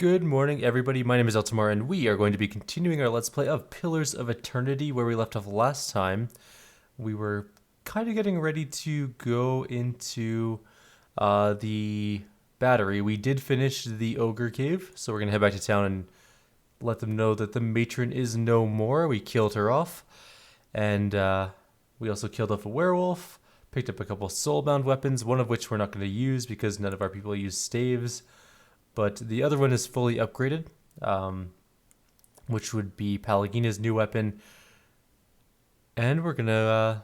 Good morning, everybody. My name is Eltimar, and we are going to be continuing our Let's Play of Pillars of Eternity, where we left off last time. We were kind of getting ready to go into the battery. We did finish the Ogre Cave, so we're going to head back to town and let them know that the matron is no more. We killed her off, and we also killed off a werewolf, picked up a couple soulbound weapons, one of which we're not going to use because none of our people use staves. But the other one is fully upgraded, which would be Palagina's new weapon. And we're going to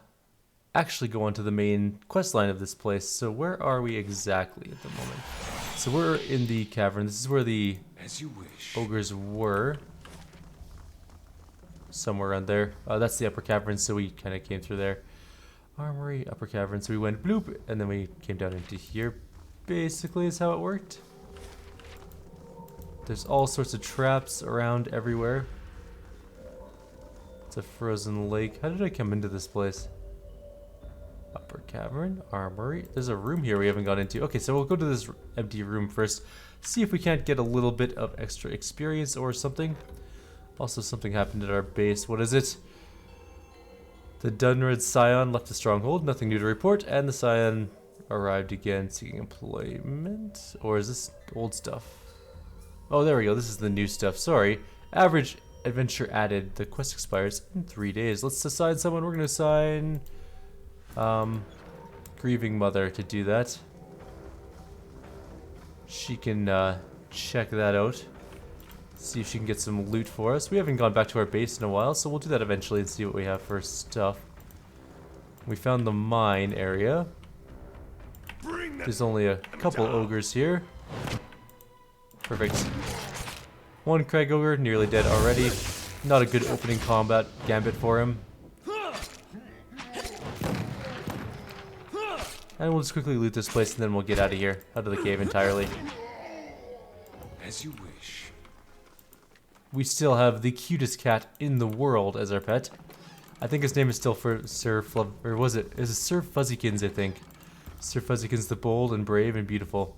actually go on to the main quest line of this place. So where are we exactly at the moment? So we're in the cavern. This is where the ogres were. Somewhere around there. That's the upper cavern, so we kind of came through there. Armory, upper cavern. So we went bloop, and then we came down into here. Basically is how it worked. There's all sorts of traps around everywhere. It's a frozen lake. How did I come into this place? Upper cavern, armory. There's a room here we haven't gone into. Okay, so we'll go to this empty room first. See if we can't get a little bit of extra experience or something. Also, something happened at our base. What is it? The Dunred Scion left the stronghold. Nothing new to report. And the Scion arrived again seeking employment. Or is this old stuff? Oh, there we go. This is the new stuff. Sorry. Average adventure added. The quest expires in 3 days. Let's assign someone. We're going to assign Grieving Mother to do that. She can check that out. See if she can get some loot for us. We haven't gone back to our base in a while, so we'll do that eventually and see what we have for stuff. We found the mine area. There's only a couple ogres here. Perfect. One Craig Ogre, nearly dead already. Not a good opening combat gambit for him. And we'll just quickly loot this place and then we'll get out of here. Out of the cave entirely. As you wish. We still have the cutest cat in the world as our pet. I think his name is still for Sir Fluff, or was it? Is it Sir Fuzzykins, I think. Sir Fuzzykins the bold and brave and beautiful.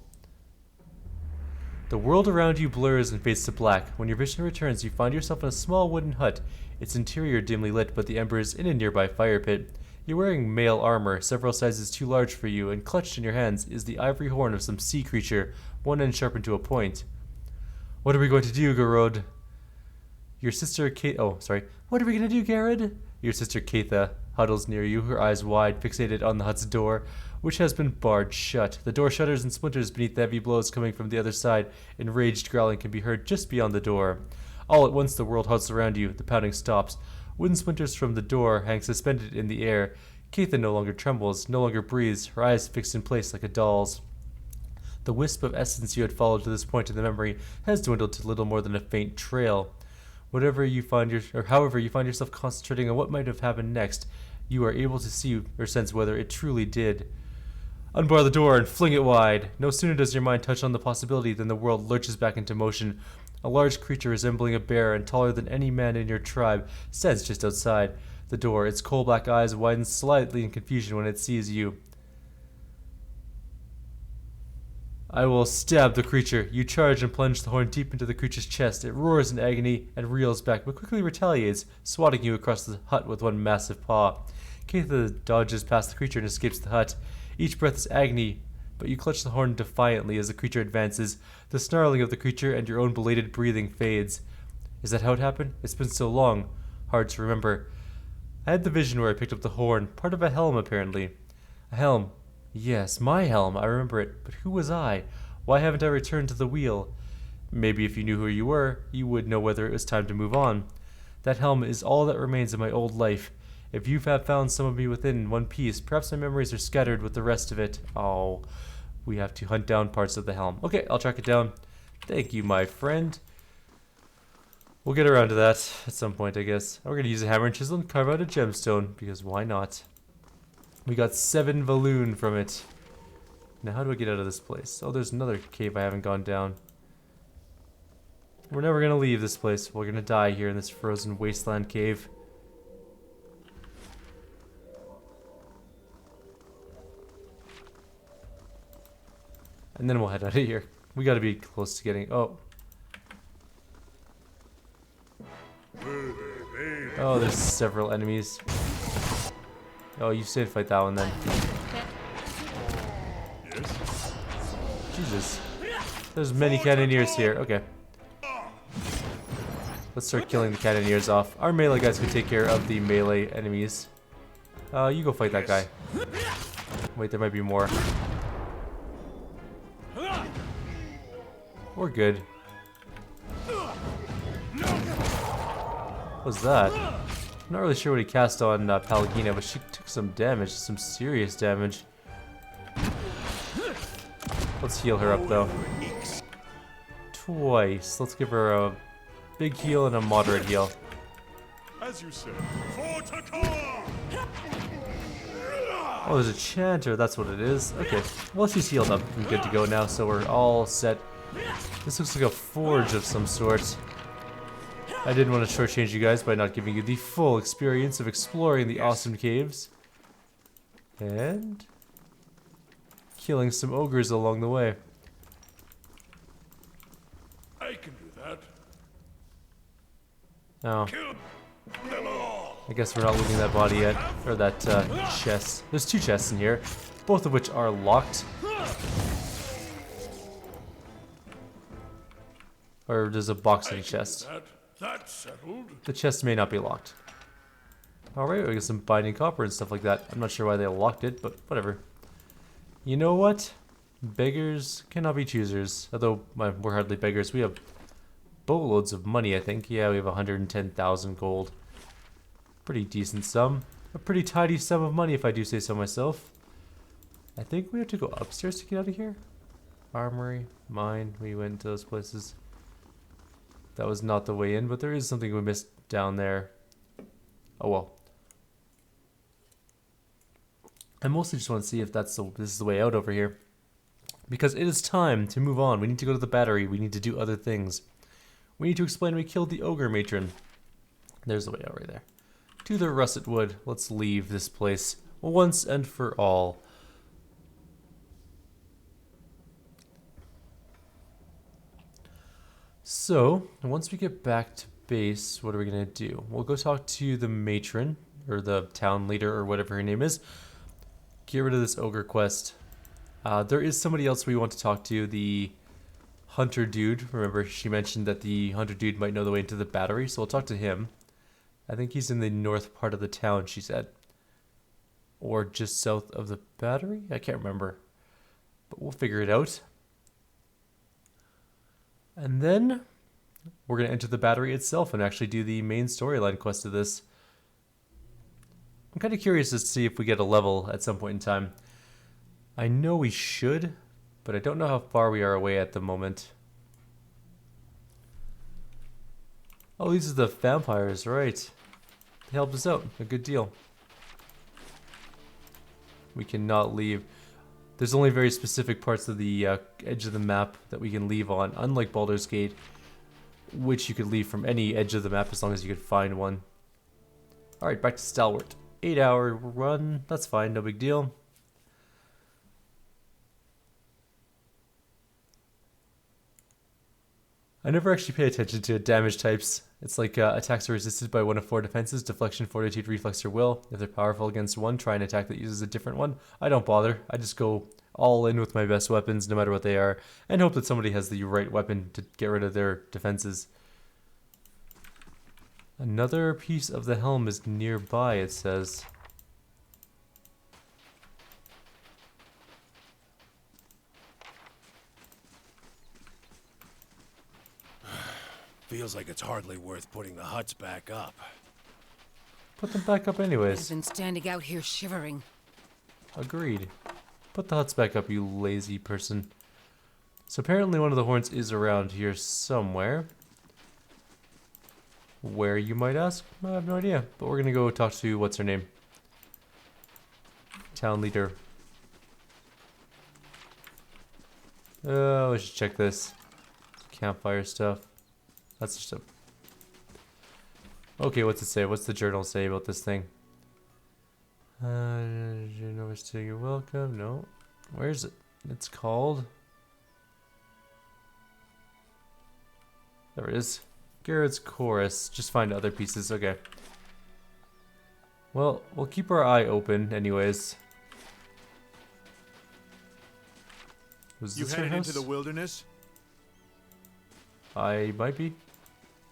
The world around you blurs and fades to black. When your vision returns, you find yourself in a small wooden hut, its interior dimly lit, but the embers in a nearby fire pit. You're wearing mail armor, several sizes too large for you, and clutched in your hands is the ivory horn of some sea creature, one end sharpened to a point. What are we going to do, Garod? Your sister What are we going to do, Garrod? Your sister Katha huddles near you, her eyes wide, fixated on the hut's door, which has been barred shut. The door shudders and splinters beneath the heavy blows coming from the other side. Enraged growling can be heard just beyond the door. All at once the world halts around you. The pounding stops. Wooden splinters from the door hang suspended in the air. Katha no longer trembles, no longer breathes, her eyes fixed in place like a doll's. The wisp of essence you had followed to this point in the memory has dwindled to little more than a faint trail. However you find yourself concentrating on what might have happened next, you are able to see or sense whether it truly did. Unbar the door and fling it wide. No sooner does your mind touch on the possibility than the world lurches back into motion. A large creature resembling a bear and taller than any man in your tribe stands just outside the door. Its coal-black eyes widen slightly in confusion when it sees you. I will stab the creature. You charge and plunge the horn deep into the creature's chest. It roars in agony and reels back, but quickly retaliates, swatting you across the hut with one massive paw. Katha dodges past the creature and escapes the hut. Each breath is agony, but you clutch the horn defiantly as the creature advances. The snarling of the creature and your own belated breathing fades. Is that how it happened? It's been so long. Hard to remember. I had the vision where I picked up the horn, part of a helm apparently. A helm. Yes, my helm, I remember it, but who was I? Why haven't I returned to the wheel? Maybe if you knew who you were, you would know whether it was time to move on. That helm is all that remains of my old life. If you have found some of me within one piece, perhaps my memories are scattered with the rest of it. Oh, we have to hunt down parts of the helm. Okay, I'll track it down. Thank you, my friend. We'll get around to that at some point, I guess. We're going to use a hammer and chisel and carve out a gemstone, because why not? We got 7 Valoon from it. Now how do I get out of this place? Oh, there's another cave I haven't gone down. We're never going to leave this place. We're going to die here in this frozen wasteland cave. And then we'll head out of here. We got to be close to getting... Oh. Oh, there's several enemies. Oh, you said fight that one then. Jesus. There's many cannoneers here. Okay. Let's start killing the cannoneers off. Our melee guys can take care of the melee enemies. You go fight that guy. Wait, there might be more. We're good. What was that? I'm not really sure what he cast on Pallegina, but she took some damage, some serious damage. Let's heal her up though. Twice. Let's give her a big heal and a moderate heal. As you said. Oh, there's a chanter, that's what it is. Okay, well, she's healed up and good to go now, so we're all set. This looks like a forge of some sort. I didn't want to shortchange you guys by not giving you the full experience of exploring the awesome caves. And killing some ogres along the way. I can do that. Oh. Kill them all. I guess we're not looting that body yet. Or that chest. There's two chests in here, both of which are locked. Or there's a box in the chest. That's settled. The chest may not be locked. Alright, we got some binding copper and stuff like that. I'm not sure why they locked it, but whatever. You know what? Beggars cannot be choosers. Although, we're hardly beggars. We have boatloads of money, I think. Yeah, we have 110,000 gold. Pretty decent sum. A pretty tidy sum of money, if I do say so myself. I think we have to go upstairs to get out of here. Armory, mine, we went to those places. That was not the way in, but there is something we missed down there. Oh well. I mostly just want to see if this is the way out over here. Because it is time to move on. We need to go to the battery. We need to do other things. We need to explain we killed the ogre matron. There's the way out right there. To the russet wood. Let's leave this place once and for all. So, once we get back to base, what are we going to do? We'll go talk to the matron, or the town leader, or whatever her name is. Get rid of this ogre quest. There is somebody else we want to talk to, the hunter dude. Remember, she mentioned that the hunter dude might know the way into the battery, so we'll talk to him. I think he's in the north part of the town, she said. Or just south of the battery? I can't remember. But we'll figure it out. And then we're going to enter the battery itself and actually do the main storyline quest of this. I'm kind of curious to see if we get a level at some point in time. I know we should, but I don't know how far we are away at the moment. Oh, these are the vampires, right. They helped us out. A good deal. We cannot leave. There's only very specific parts of the edge of the map that we can leave on, unlike Baldur's Gate, which you could leave from any edge of the map as long as you could find one. Alright, back to Stalwart. 8-hour run, that's fine, no big deal. I never actually pay attention to damage types. It's like attacks are resisted by one of 4 defenses: deflection, fortitude, reflex, or will. If they're powerful against one, try an attack that uses a different one. I don't bother. I just go all in with my best weapons, no matter what they are, and hope that somebody has the right weapon to get rid of their defenses. Another piece of the helm is nearby, it says. Feels like it's hardly worth putting the huts back up. Put them back up anyways. I've been standing out here shivering. Agreed. Put the huts back up, you lazy person. So apparently one of the horns is around here somewhere. Where, you might ask? I have no idea. But we're gonna go talk to, what's her name? Town leader. Oh, we should check this. Campfire stuff. That's just a... Okay, what's it say? What's the journal say about this thing? You know what's to you're welcome. No. Where's it? It's called... There it is. Garrett's chorus. Just find other pieces. Okay. Well, we'll keep our eye open anyways. Was You this her headed into house? the wilderness? I might be.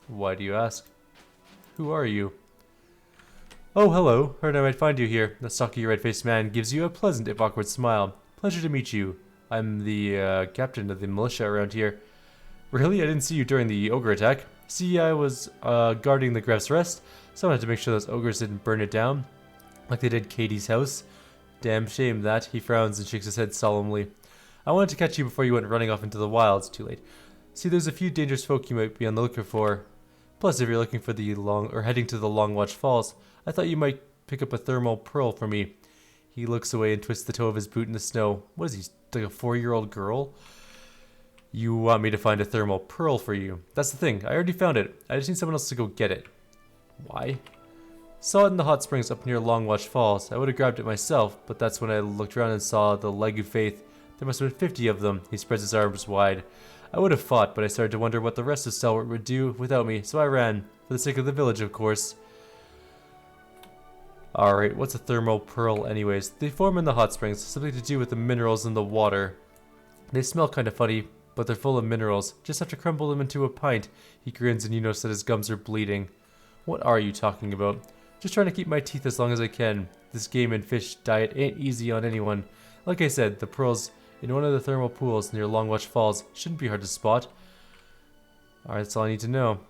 Why do you ask? Who are you? Oh, hello. Heard I might find you here. The stocky red-faced man gives you a pleasant if awkward smile. Pleasure to meet you. I'm the captain of the militia around here. Really? I didn't see you during the ogre attack. See, I was guarding the Gref's Rest, so I wanted to make sure those ogres didn't burn it down, like they did Katie's house. Damn shame that. He frowns and shakes his head solemnly. I wanted to catch you before you went running off into the wilds. Too late. See, there's a few dangerous folk you might be on the lookout for. Plus, if you're looking for the heading to the Long Watch Falls, I thought you might pick up a thermal pearl for me. He looks away and twists the toe of his boot in the snow. What is he, like a 4-year-old girl? You want me to find a thermal pearl for you? That's the thing. I already found it. I just need someone else to go get it. Why? Saw it in the hot springs up near Long Watch Falls. I would have grabbed it myself, but that's when I looked around and saw the Leg of Faith. There must have been 50 of them. He spreads his arms wide. I would have fought, but I started to wonder what the rest of Stalwart would do without me, so I ran. For the sake of the village, of course. Alright, what's a thermal pearl anyways? They form in the hot springs, something to do with the minerals in the water. They smell kind of funny, but they're full of minerals. Just have to crumble them into a pint. He grins and you notice that his gums are bleeding. What are you talking about? Just trying to keep my teeth as long as I can. This game and fish diet ain't easy on anyone. Like I said, the pearls in one of the thermal pools near Longwatch Falls shouldn't be hard to spot. Alright, that's all I need to know.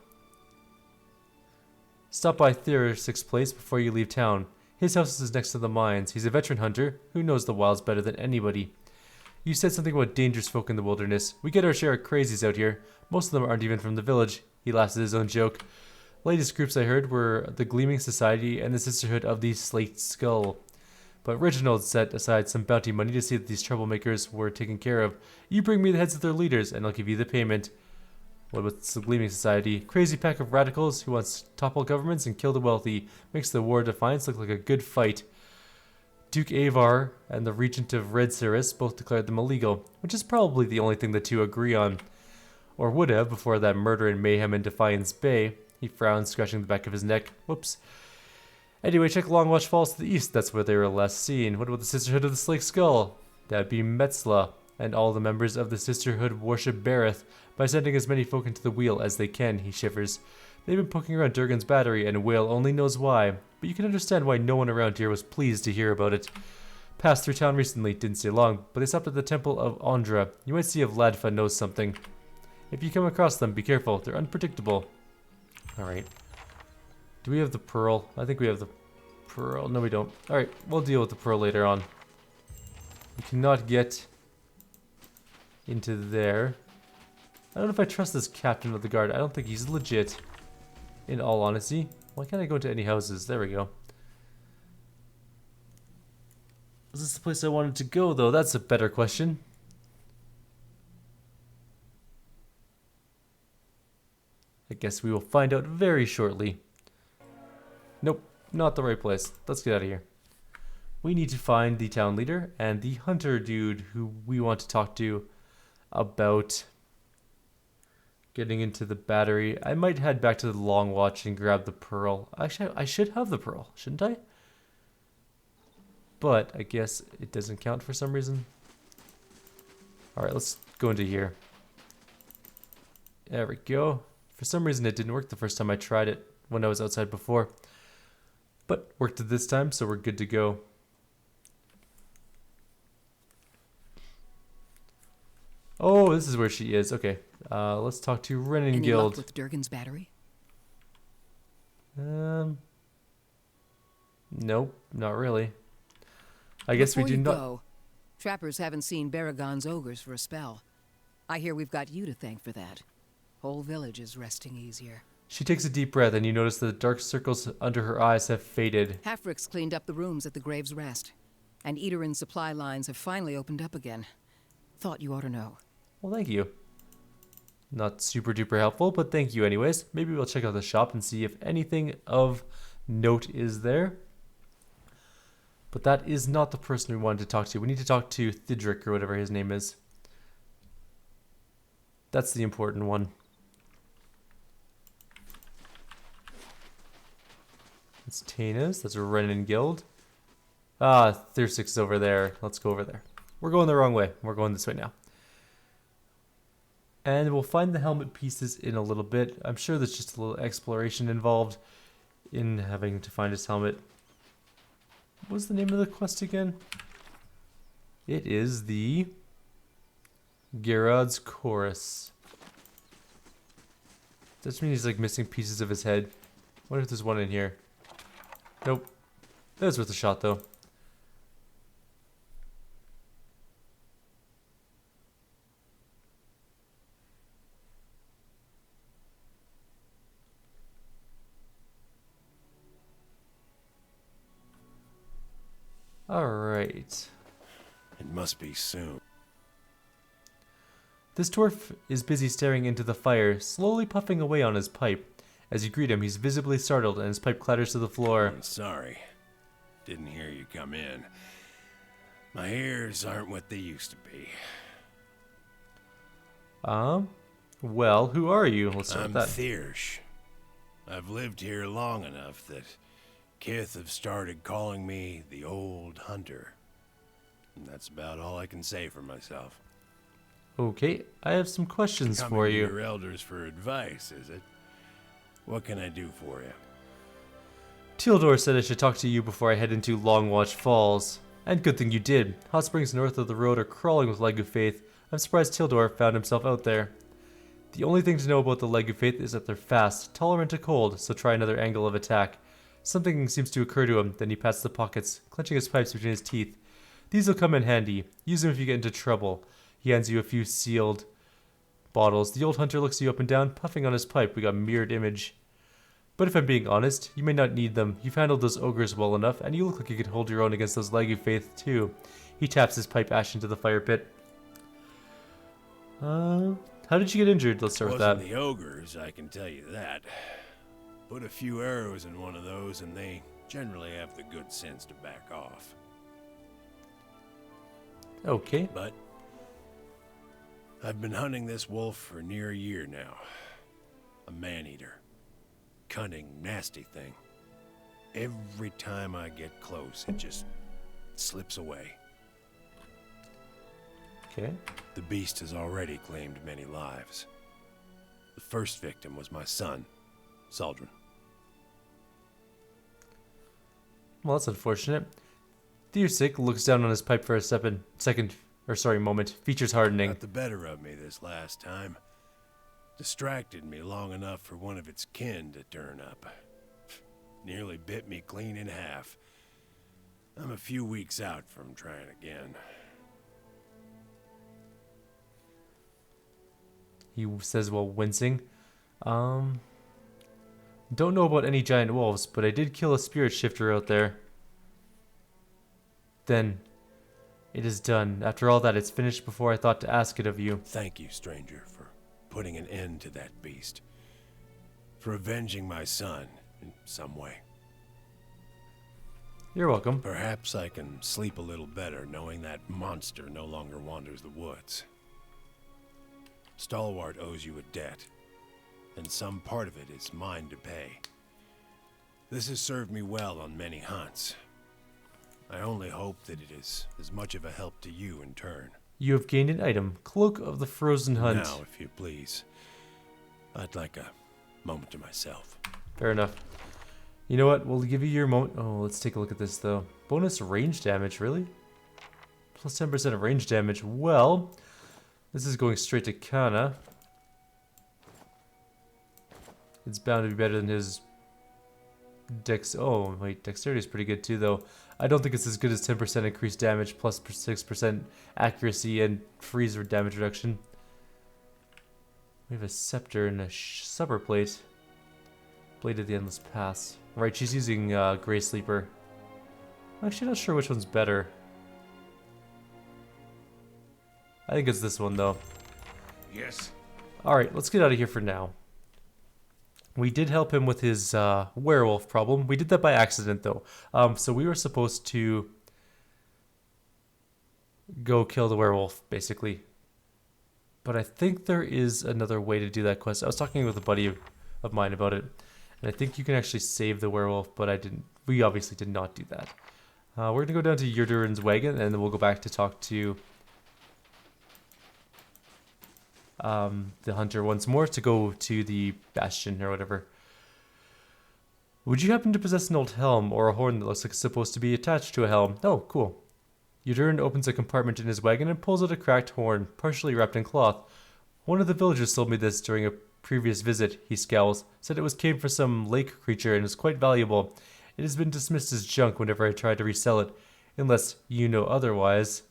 Stop by Theorisic's place before you leave town. His house is next to the mines. He's a veteran hunter who knows the wilds better than anybody. You said something about dangerous folk in the wilderness. We get our share of crazies out here. Most of them aren't even from the village. He laughs at his own joke. Latest groups I heard were the Gleaming Society and the Sisterhood of the Slate Skull. But Reginald set aside some bounty money to see that these troublemakers were taken care of. You bring me the heads of their leaders, and I'll give you the payment. What about the Gleaming Society? Crazy pack of radicals who wants to topple governments and kill the wealthy. Makes the War of Defiance look like a good fight. Duke Avar and the Regent of Red Cirrus both declared them illegal, which is probably the only thing the two agree on. Or would have before that murder and mayhem in Defiance Bay. He frowns, scratching the back of his neck. Whoops. Anyway, check Longwatch Falls to the east. That's where they were last seen. What about the Sisterhood of the Slate Skull? That'd be Metzla, and all the members of the Sisterhood worship Bareth by sending as many folk into the wheel as they can. He shivers. They've been poking around Durgan's battery, and Whale only knows why, but you can understand why no one around here was pleased to hear about it. Passed through town recently, didn't stay long, but they stopped at the Temple of Ondra. You might see if Ladfa knows something. If you come across them, be careful. They're unpredictable. Alright. Do we have the pearl? I think we have the pearl. No, we don't. Alright, we'll deal with the pearl later on. We cannot get into there. I don't know if I trust this captain of the guard. I don't think he's legit, in all honesty. Why can't I go into any houses? There we go. Was this the place I wanted to go, though? That's a better question. I guess we will find out very shortly. Nope, not the right place. Let's get out of here. We need to find the town leader and the hunter dude who we want to talk to about getting into the battery. I might head back to the Long Watch and grab the pearl. Actually, I should have the pearl, shouldn't I? But I guess it doesn't count for some reason. Alright, let's go into here. There we go. For some reason it didn't work the first time I tried it when I was outside before. But worked this time, so we're good to go. Oh, this is where she is. Okay. Let's talk to Renan Any Guild. luck with Durgan's battery? Nope, not really. I guess we Before do you not. go, trappers haven't seen Baragon's ogres for a spell. I hear we've got you to thank for that. Whole village is resting easier. She takes a deep breath, and you notice that the dark circles under her eyes have faded. Halfrick's cleaned up the rooms at the Grave's Rest, and Eaterin supply lines have finally opened up again. Thought you ought to know. Well, thank you. Not super duper helpful, but thank you anyways. Maybe we'll check out the shop and see if anything of note is there. But that is not the person we wanted to talk to. We need to talk to Thidric or whatever his name is. That's the important one. It's Tana's. That's a Renin Guild. Ah, Thursix is over there. Let's go over there. We're going the wrong way. We're going this way now. And we'll find the helmet pieces in a little bit. I'm sure there's just a little exploration involved in having to find his helmet. What was the name of the quest again? It is the Gerad's Chorus. Does that mean he's like missing pieces of his head? What if there's one in here? Nope. That was worth a shot though. Alright. It must be soon. This dwarf is busy staring into the fire, slowly puffing away on his pipe. As you greet him, he's visibly startled and his pipe clatters to the floor. I'm sorry. Didn't hear you come in. My ears aren't what they used to be. Well, who are you? Let's start I'm with that. Thiersch. I've lived here long enough that Kith have started calling me the Old Hunter. And that's about all I can say for myself. Okay, I have some questions Coming for to you. your elders for advice, is it? What can I do for you? Tildor said I should talk to you before I head into Longwatch Falls. And good thing you did. Hot springs north of the road are crawling with Legufaith. I'm surprised Tildor found himself out there. The only thing to know about the Legufaith is that they're fast, tolerant to cold, so try another angle of attack. Something seems to occur to him, then he pats the pockets, clenching his pipes between his teeth. These will come in handy. Use them if you get into trouble. He hands you a few sealed bottles. The old hunter looks you up and down, puffing on his pipe. We got a mirrored image. But if I'm being honest, you may not need them. You've handled those ogres well enough, and you look like you could hold your own against those Legufaith too. He taps his pipe ash into the fire pit. How did you get injured? Let's start with that. Wasn't the ogres, I can tell you that. Put a few arrows in one of those, and they generally have the good sense to back off. Okay. But I've been hunting this wolf for near a year now. A man-eater. Cunning, nasty thing. Every time I get close, it just slips away. Okay. The beast has already claimed many lives. The first victim was my son, Saldrin. Well, that's unfortunate. Thiersic looks down on his pipe for a moment. Features hardening. Got the better of me this last time. Distracted me long enough for one of its kin to turn up. Nearly bit me clean in half. I'm a few weeks out from trying again. He says while wincing. Don't know about any giant wolves, but I did kill a spirit shifter out there. Then, it is done. After all that, it's finished before I thought to ask it of you. Thank you, stranger, for putting an end to that beast. For avenging my son in some way. You're welcome. Perhaps I can sleep a little better knowing that monster no longer wanders the woods. Stalwart owes you a debt, and some part of it is mine to pay. This has served me well on many hunts. I only hope that it is as much of a help to you in turn. You have gained an item. Cloak of the Frozen Hunt. Now, if you please, I'd like a moment to myself. Fair enough. You know what? We'll give you your moment. Oh, let's take a look at this, though. Bonus range damage, really? Plus 10% of range damage. Well, this is going straight to Kana. It's bound to be better than his Oh, wait, dexterity is pretty good, too, though. I don't think it's as good as 10% increased damage plus 6% accuracy and freeze damage reduction. We have a scepter and a supper plate. Blade of the Endless Pass. Right, she's using Grey Sleeper. I'm actually not sure which one's better. I think it's this one, though. Yes. Alright, let's get out of here for now. We did help him with his werewolf problem. We did that by accident, though. So we were supposed to go kill the werewolf, basically. But I think there is another way to do that quest. I was talking with a buddy of mine about it. And I think you can actually save the werewolf, but I didn't. We obviously did not do that. We're gonna go down to Yurdurin's wagon, and then we'll go back to talk to the hunter once more to go to the bastion or whatever. Would you happen to possess an old helm or a horn that looks like it's supposed to be attached to a helm? Oh, cool. Yurdurin opens a compartment in his wagon and pulls out a cracked horn, partially wrapped in cloth. One of the villagers sold me this during a previous visit, he scowls. Said it came from some lake creature and is quite valuable. It has been dismissed as junk whenever I try to resell it. Unless you know otherwise.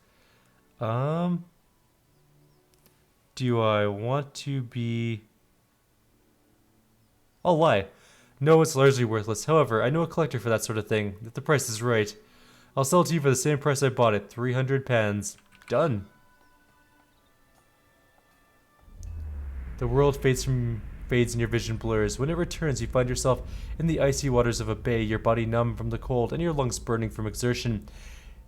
Do I want to be... I'll lie. No, it's largely worthless. However, I know a collector for that sort of thing, if the price is right. I'll sell it to you for the same price I bought it, 300 pans. Done. The world fades and your vision blurs. When it returns, you find yourself in the icy waters of a bay, your body numb from the cold and your lungs burning from exertion.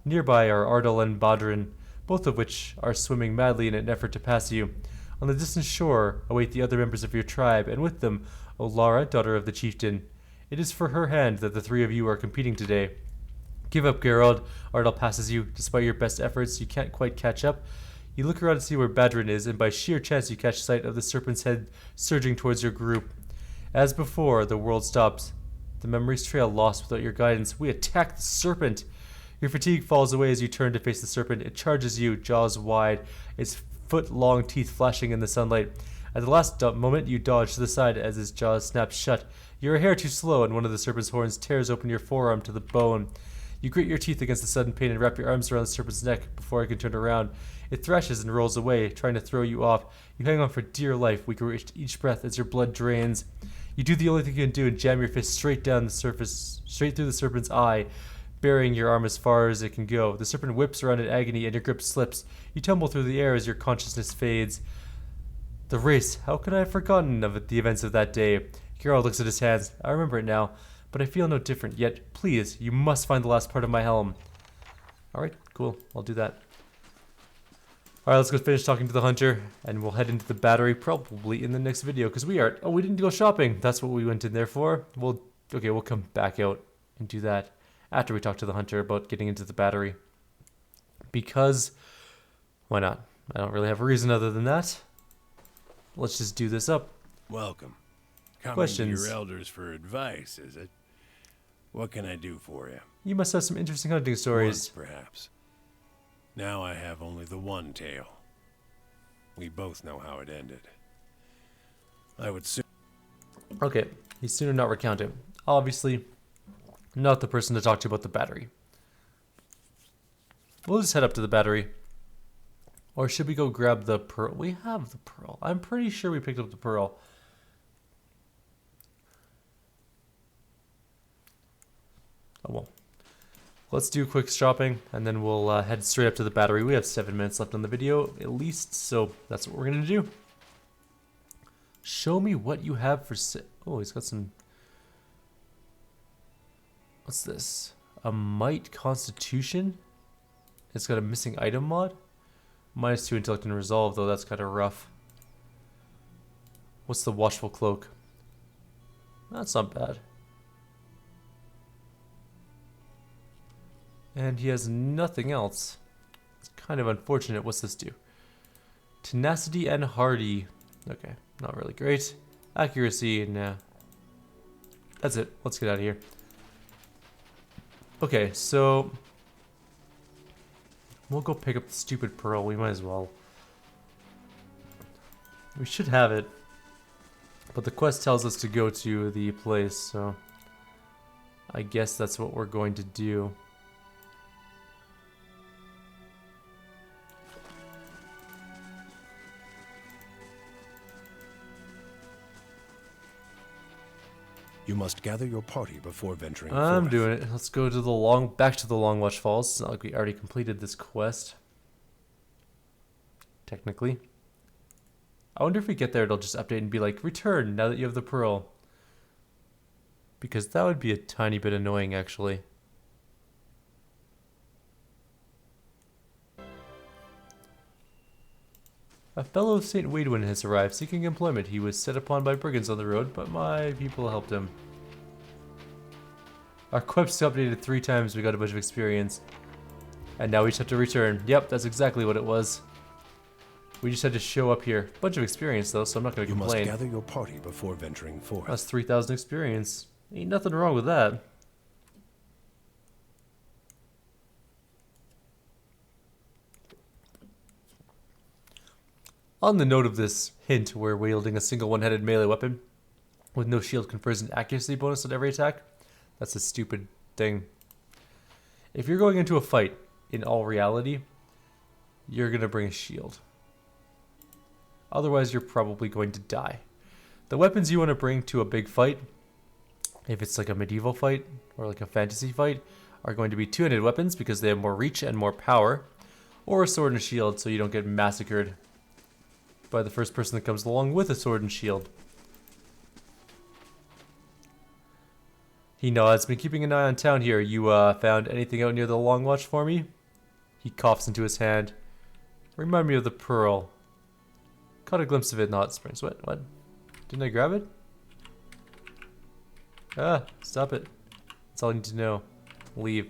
Nearby are Ardal and Badrin, both of which are swimming madly in an effort to pass you. On the distant shore await the other members of your tribe, and with them, Olara, daughter of the chieftain. It is for her hand that the three of you are competing today. Give up, Gerald. Ardal passes you. Despite your best efforts, you can't quite catch up. You look around to see where Badrin is, and by sheer chance you catch sight of the serpent's head surging towards your group. As before, the world stops. The memories trail lost without your guidance. We attack the serpent. Your fatigue falls away as you turn to face the serpent. It charges you, jaws wide, its foot-long teeth flashing in the sunlight. At the last moment, you dodge to the side as its jaws snap shut. You're a hair too slow, and one of the serpent's horns tears open your forearm to the bone. You grit your teeth against the sudden pain and wrap your arms around the serpent's neck before it can turn around. It thrashes and rolls away, trying to throw you off. You hang on for dear life, weak with each breath as your blood drains. You do the only thing you can do and jam your fist straight down the surface, straight through the serpent's eye, burying your arm as far as it can go. The serpent whips around in agony and your grip slips. You tumble through the air as your consciousness fades. The race. How could I have forgotten of it, the events of that day? Geralt looks at his hands. I remember it now, but I feel no different. Yet, please, you must find the last part of my helm. Alright, cool. I'll do that. Alright, let's go finish talking to the hunter, and we'll head into the battery probably in the next video, because we are... Oh, we didn't go shopping. That's what we went in there for. Okay, we'll come back out and do that after we talk to the hunter about getting into the battery. Because, why not? I don't really have a reason other than that. Let's just do this up. Welcome. Coming Questions? to your elders for advice, is it? What can I do for you? You must have some interesting hunting stories. Once, perhaps. Now I have only the one tale. We both know how it ended. I would soon... Okay, he's sooner not recount it. Obviously, not the person to talk to about the battery. We'll just head up to the battery. Or should we go grab the pearl? We have the pearl. I'm pretty sure we picked up the pearl. Oh well. Let's do quick shopping, and then we'll head straight up to the battery. We have 7 minutes left on the video, at least, so that's what we're going to do. Show me what you have for... Oh, he's got some... What's this? A Might Constitution? It's got a missing item mod? -2 intellect and resolve, though that's kind of rough. What's the Watchful Cloak? That's not bad. And he has nothing else. It's kind of unfortunate. What's this do? Tenacity and hardy. Okay, not really great. Accuracy, nah. That's it. Let's get out of here. Okay, so... We'll go pick up the stupid pearl. We might as well. We should have it. But the quest tells us to go to the place, so... I guess that's what we're going to do. You must gather your party before venturing I'm forth. doing it. Let's go to the back to the Long Watch Falls. It's not like we already completed this quest. Technically. I wonder if we get there, it'll just update and be like, return now that you have the pearl. Because that would be a tiny bit annoying, actually. A fellow of St. Waidwin has arrived seeking employment. He was set upon by brigands on the road, but my people helped him. Our quests updated 3 times, we got a bunch of experience. And now we just have to return. Yep, that's exactly what it was. We just had to show up here. Bunch of experience though, so I'm not gonna complain. You must gather your party before venturing forth. That's 3,000 experience. Ain't nothing wrong with that. On the note of this hint where wielding a single one-headed melee weapon with no shield confers an accuracy bonus on every attack, that's a stupid thing. If you're going into a fight, in all reality, you're gonna bring a shield. Otherwise, you're probably going to die. The weapons you want to bring to a big fight, if it's like a medieval fight or like a fantasy fight, are going to be two-handed weapons because they have more reach and more power, or a sword and a shield so you don't get massacred by the first person that comes along with a sword and shield. He nods. Been keeping an eye on town here. You found anything out near the Long Watch for me? He coughs into his hand. Remind me of the pearl. Caught a glimpse of it in the hot springs. What? Didn't I grab it? Ah, stop it. That's all I need to know. Leave.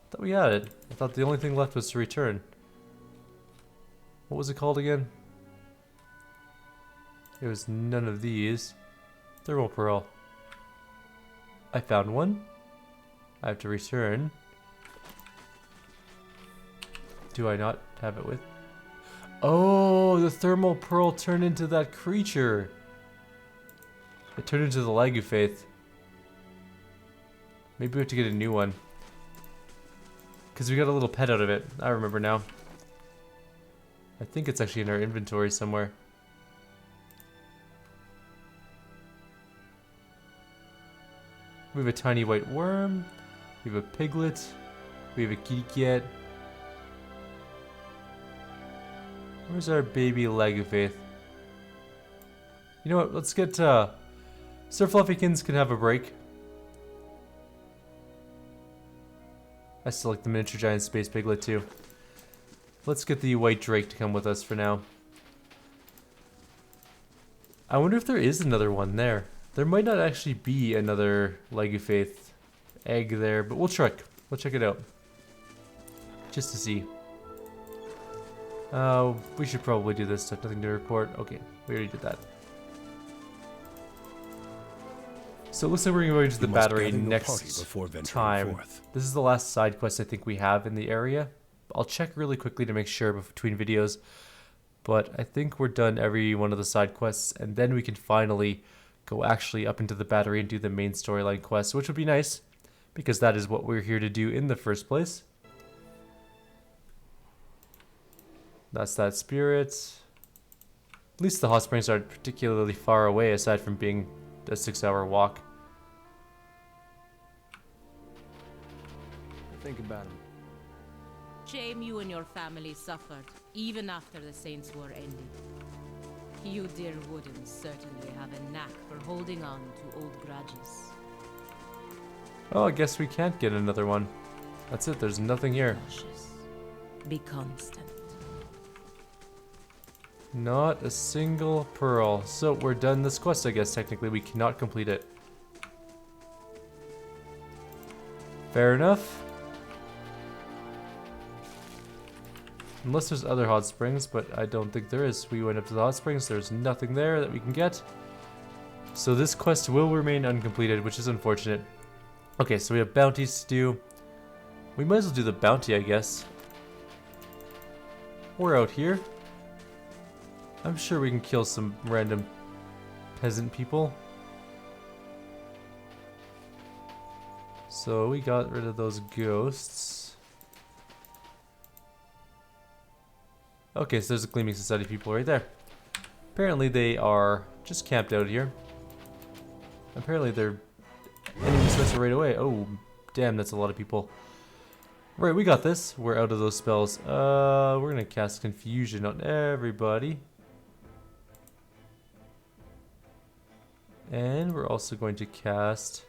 Thought we had it. I thought the only thing left was to return. What was it called again? It was none of these. Thermal pearl. I found one. I have to return. Do I not have it with? Oh, the thermal pearl turned into that creature. It turned into the Lagufaith. Maybe we have to get a new one. Because we got a little pet out of it. I remember now. I think it's actually in our inventory somewhere. We have a tiny white worm. We have a piglet. We have a kitty cat. Where's our baby Lagufaith? You know what? Let's get Sir Fluffykins can have a break. I still like the miniature giant space piglet too. Let's get the white drake to come with us for now. I wonder if there is another one there. There might not actually be another Lagufaith egg there, but we'll check. We'll check it out. Just to see. We should probably do this stuff. Nothing to report. Okay, we already did that. So it looks like we're going to the battery next time. This is the last side quest I think we have in the area. I'll check really quickly to make sure between videos. But I think we're done every one of the side quests, and then we can finally go actually up into the battery and do the main storyline quest, which would be nice, because that is what we're here to do in the first place. That's that spirit. At least the hot springs aren't particularly far away, aside from being a 6-hour walk. Think about it. Shame you and your family suffered, even after the Saints' War ended. You dear Woodens certainly have a knack for holding on to old grudges. Oh, I guess we can't get another one. That's it, there's nothing here. Cautious. Be constant. Not a single pearl. So we're done this quest, I guess. Technically, we cannot complete it. Fair enough. Unless there's other hot springs, but I don't think there is. We went up to the hot springs. There's nothing there that we can get. So this quest will remain uncompleted, which is unfortunate. Okay, so we have bounties to do. We might as well do the bounty, I guess. We're out here. I'm sure we can kill some random peasant people. So we got rid of those ghosts. Okay, so there's the Gleaming Society people right there. Apparently they are just camped out here. Apparently they're enemies must right away. Oh, damn, that's a lot of people. Right, we got this. We're out of those spells. We're gonna cast Confusion on everybody. And we're also going to cast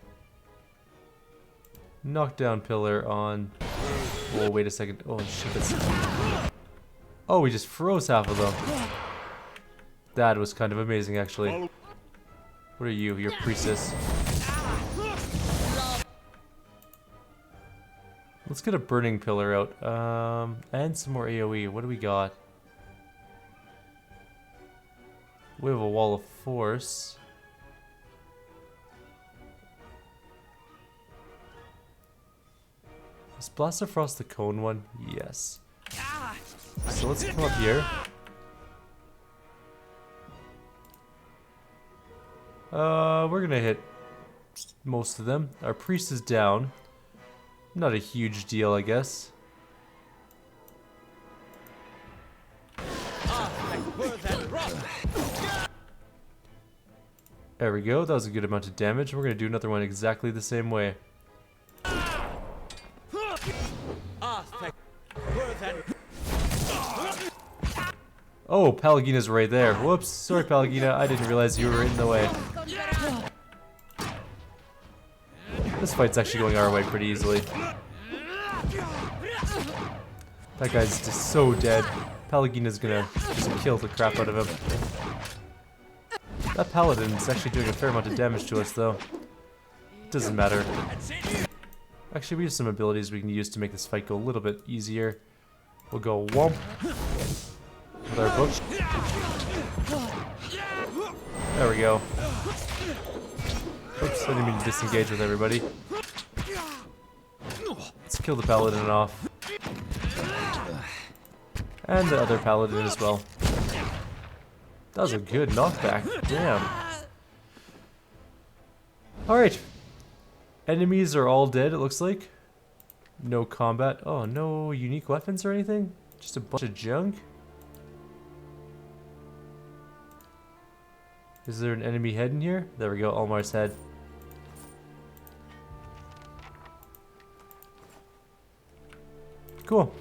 Knockdown Pillar on... Oh, wait a second. Oh, shit, that's... Oh, we just froze half of them. That was kind of amazing, actually. What are you? You're a priestess. Let's get a burning pillar out. And some more AoE. What do we got? We have a wall of force. Is Blaster Frost the cone one? Yes. So let's come up here. We're gonna hit most of them. Our priest is down. Not a huge deal, I guess. There we go. That was a good amount of damage. We're gonna do another one exactly the same way. Oh, Palagina's right there. Whoops. Sorry, Palagina. I didn't realize you were in the way. This fight's actually going our way pretty easily. That guy's just so dead. Palagina's gonna just kill the crap out of him. That paladin's actually doing a fair amount of damage to us, though. Doesn't matter. Actually, we have some abilities we can use to make this fight go a little bit easier. We'll go womp with our book. There we go. Oops, I didn't mean to disengage with everybody. Let's kill the paladin off. And the other paladin as well. That was a good knockback. Damn. Alright. Enemies are all dead, it looks like. No combat. Oh, no unique weapons or anything? Just a bunch of junk? Is there an enemy head in here? There we go, Eltimar's head. Cool.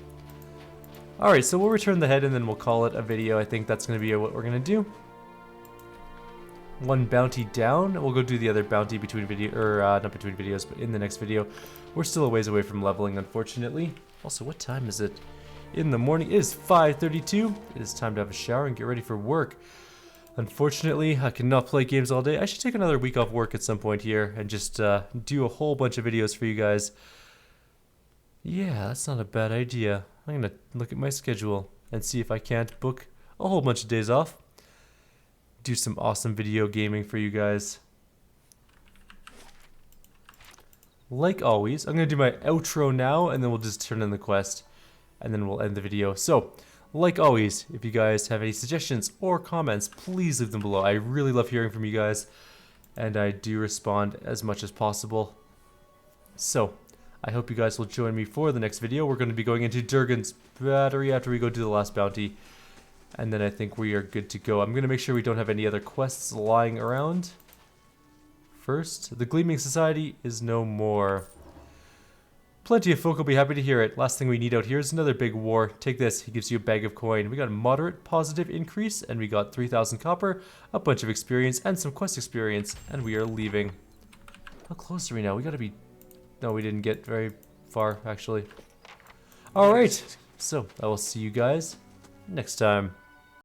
Alright, so we'll return the head and then we'll call it a video. I think that's going to be what we're going to do. One bounty down. We'll go do the other bounty between video, or not between videos, but in the next video. We're still a ways away from leveling, unfortunately. Also, what time is it? In the morning. It is 5:32. It is time to have a shower and get ready for work. Unfortunately, I cannot play games all day. I should take another week off work at some point here and just do a whole bunch of videos for you guys. Yeah, that's not a bad idea. I'm going to look at my schedule and see if I can't book a whole bunch of days off. Do some awesome video gaming for you guys. Like always, I'm going to do my outro now and then we'll just turn in the quest and then we'll end the video. So, like always, if you guys have any suggestions or comments, please leave them below. I really love hearing from you guys and I do respond as much as possible. So, I hope you guys will join me for the next video. We're going to be going into Durgan's Battery after we go do the last bounty. And then I think we are good to go. I'm going to make sure we don't have any other quests lying around. First, the Gleaming Society is no more. Plenty of folk will be happy to hear it. Last thing we need out here is another big war. Take this, he gives you a bag of coin. We got a moderate positive increase, and we got 3,000 copper, a bunch of experience, and some quest experience, and we are leaving. How close are we now? We gotta be... No, we didn't get very far, actually. Alright, so I will see you guys next time.